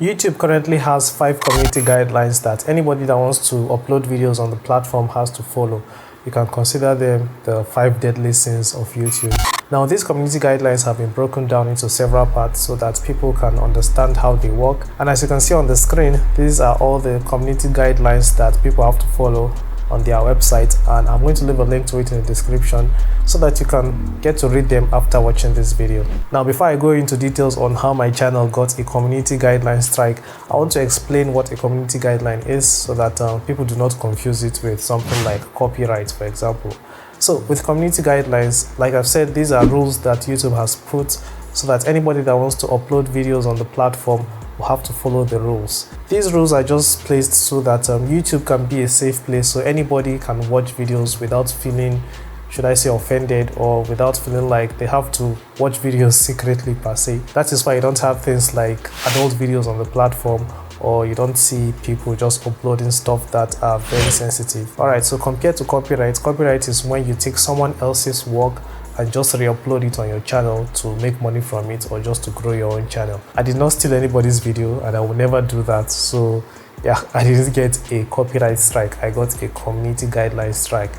YouTube currently has 5 community guidelines that anybody that wants to upload videos on the platform has to follow. You can consider them the 5 deadly sins of YouTube. Now, these community guidelines have been broken down into several parts so that people can understand how they work. And as you can see on the screen, these are all the community guidelines that people have to follow on their website, and I'm going to leave a link to it in the description so that you can get to read them after watching this video. Now, before I go into details on how my channel got a community guideline strike, I want to explain what a community guideline is so that people do not confuse it with something like copyright, for example. So with community guidelines, like I've said, these are rules that YouTube has put so that anybody that wants to upload videos on the platform will have to follow the rules. These rules are just placed so that YouTube can be a safe place, so anybody can watch videos without feeling, should I say, offended, or without feeling like they have to watch videos secretly per se. That is why you don't have things like adult videos on the platform, or you don't see people just uploading stuff that are very sensitive. Alright, so compared to copyright is when you take someone else's work and just re-upload it on your channel to make money from it, or just to grow your own channel. I did not steal anybody's video, and I will never do that. So yeah, I didn't get a copyright strike, I got a community guideline strike.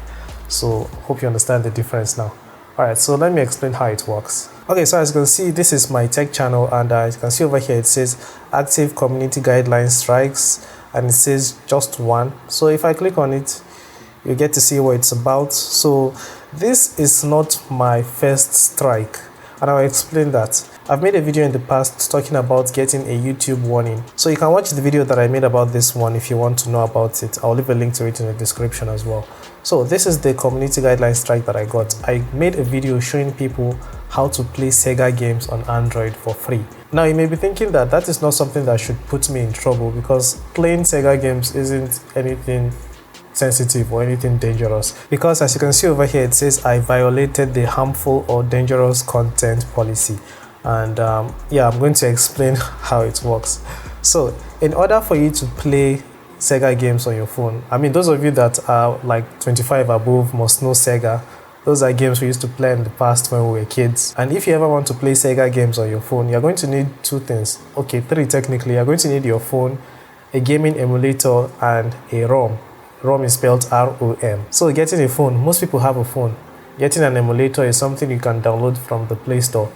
So hope you understand the difference now. Alright, so let me explain how it works. Okay, so as you can see, this is my tech channel, and as you can see over here, it says active community guideline strikes, and it says just one. So if I click on it, you get to see what it's about. So this is not my first strike, and I'll explain that. I've made a video in the past talking about getting a YouTube warning, so you can watch the video that I made about this one if you want to know about it. I'll leave a link to it in the description as well. So this is the community guideline strike that I got. I made a video showing people how to play Sega games on Android for free. Now you may be thinking that that is not something that should put me in trouble, because playing Sega games isn't anything sensitive or anything dangerous, because as you can see over here, it says I violated the harmful or dangerous content policy. And yeah, I'm going to explain how it works. So in order for you to play Sega games on your phone, I mean, those of you that are like 25 above must know Sega. Those are games we used to play in the past when we were kids. And if you ever want to play Sega games on your phone, you're going to need 2 things. Okay, 3 technically. You're going to need your phone, a gaming emulator, and a ROM. ROM is spelled R-O-M. So getting a phone, most people have a phone. Getting an emulator is something you can download from the Play Store.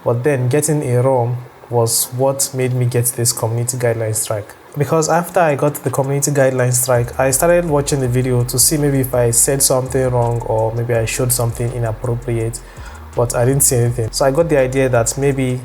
But then getting a ROM was what made me get this community guideline strike. Because after I got the community guideline strike, I started watching the video to see maybe if I said something wrong, or maybe I showed something inappropriate, but I didn't see anything. So I got the idea that maybe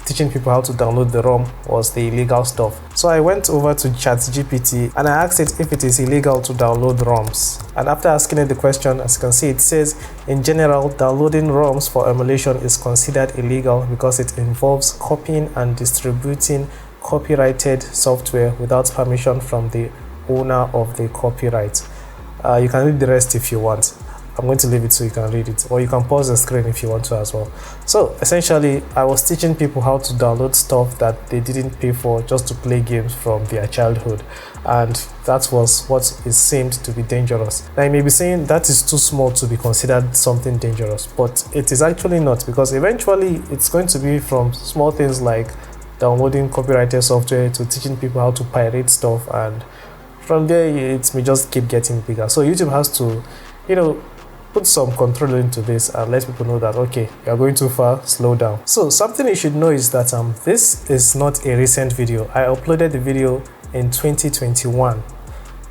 teaching people how to download the ROM was the illegal stuff. So I went over to ChatGPT and I asked it if it is illegal to download ROMs. And after asking it the question, as you can see, it says, in general, downloading ROMs for emulation is considered illegal because it involves copying and distributing copyrighted software without permission from the owner of the copyright. You can read the rest if you want. I'm going to leave it so you can read it, or you can pause the screen if you want to as well. So essentially, I was teaching people how to download stuff that they didn't pay for just to play games from their childhood, and that was what it seemed to be dangerous. Now you may be saying that is too small to be considered something dangerous, but it is actually not, because eventually it's going to be from small things like downloading copyrighted software to teaching people how to pirate stuff, and from there it may just keep getting bigger. So YouTube has to, put some control into this and let people know that, okay, you're going too far, slow down. So something you should know is that this is not a recent video. I uploaded the video in 2021.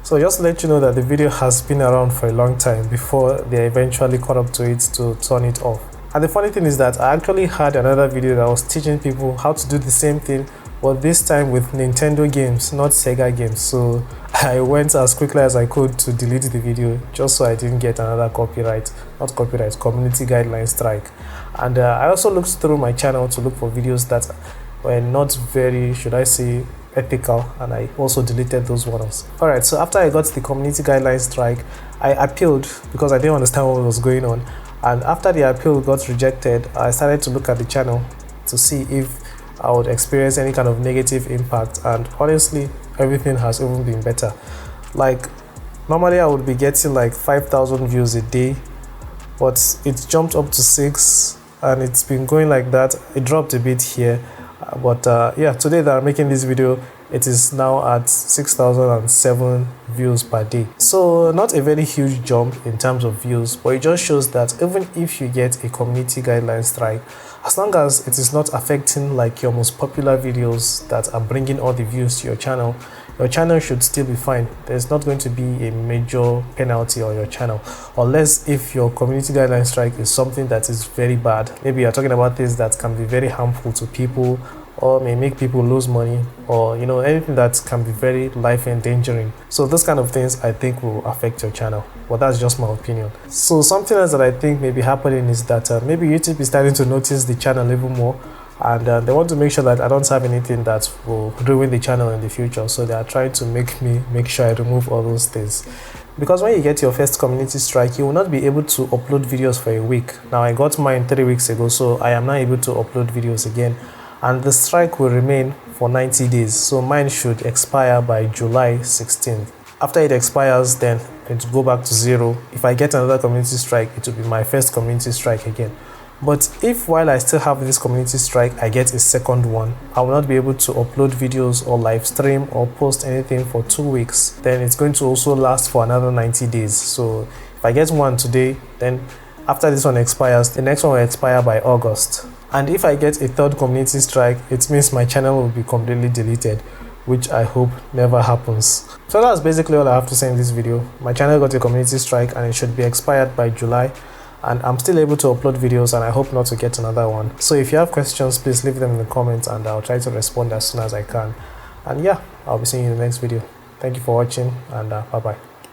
So just to let you know that the video has been around for a long time before they eventually caught up to it to turn it off. And the funny thing is that I actually had another video that was teaching people how to do the same thing, but this time with Nintendo games, not Sega games. So I went as quickly as I could to delete the video just so I didn't get another community guideline strike. And I also looked through my channel to look for videos that were not very, should I say, ethical, and I also deleted those ones. Alright, so after I got the community guideline strike, I appealed because I didn't understand what was going on. And after the appeal got rejected, I started to look at the channel to see if I would experience any kind of negative impact, and honestly, everything has even been better. Like, normally I would be getting like 5,000 views a day, but it jumped up to 6, and it's been going like that. It dropped a bit here, But yeah, today that I'm making this video, it is now at 6,007 views per day. So not a very huge jump in terms of views, but it just shows that even if you get a community guideline strike, as long as it is not affecting like your most popular videos that are bringing all the views to your channel should still be fine. There's not going to be a major penalty on your channel, unless if your community guideline strike is something that is very bad. Maybe you're talking about things that can be very harmful to people, or may make people lose money, or anything that can be very life endangering. So those kind of things I think will affect your channel, but that's just my opinion. So something else that I think may be happening is that maybe YouTube is starting to notice the channel even more, and they want to make sure that I don't have anything that will ruin the channel in the future. So they are trying to make sure I remove all those things. Because when you get your first community strike, you will not be able to upload videos for a week. Now I got mine 3 weeks ago, so I am not able to upload videos again, and the strike will remain for 90 days. So mine should expire by July 16th. After it expires, then it will go back to 0. If I get another community strike, it will be my first community strike again. But if while I still have this community strike, I get a second one, I will not be able to upload videos or live stream or post anything for 2 weeks. Then it's going to also last for another 90 days. So if I get one today, then after this one expires, the next one will expire by August. And if I get a third community strike, it means my channel will be completely deleted, which I hope never happens. So that's basically all I have to say in this video. My channel got a community strike and it should be expired by July. And I'm still able to upload videos, and I hope not to get another one. So if you have questions, please leave them in the comments and I'll try to respond as soon as I can. And yeah, I'll be seeing you in the next video. Thank you for watching, and bye bye.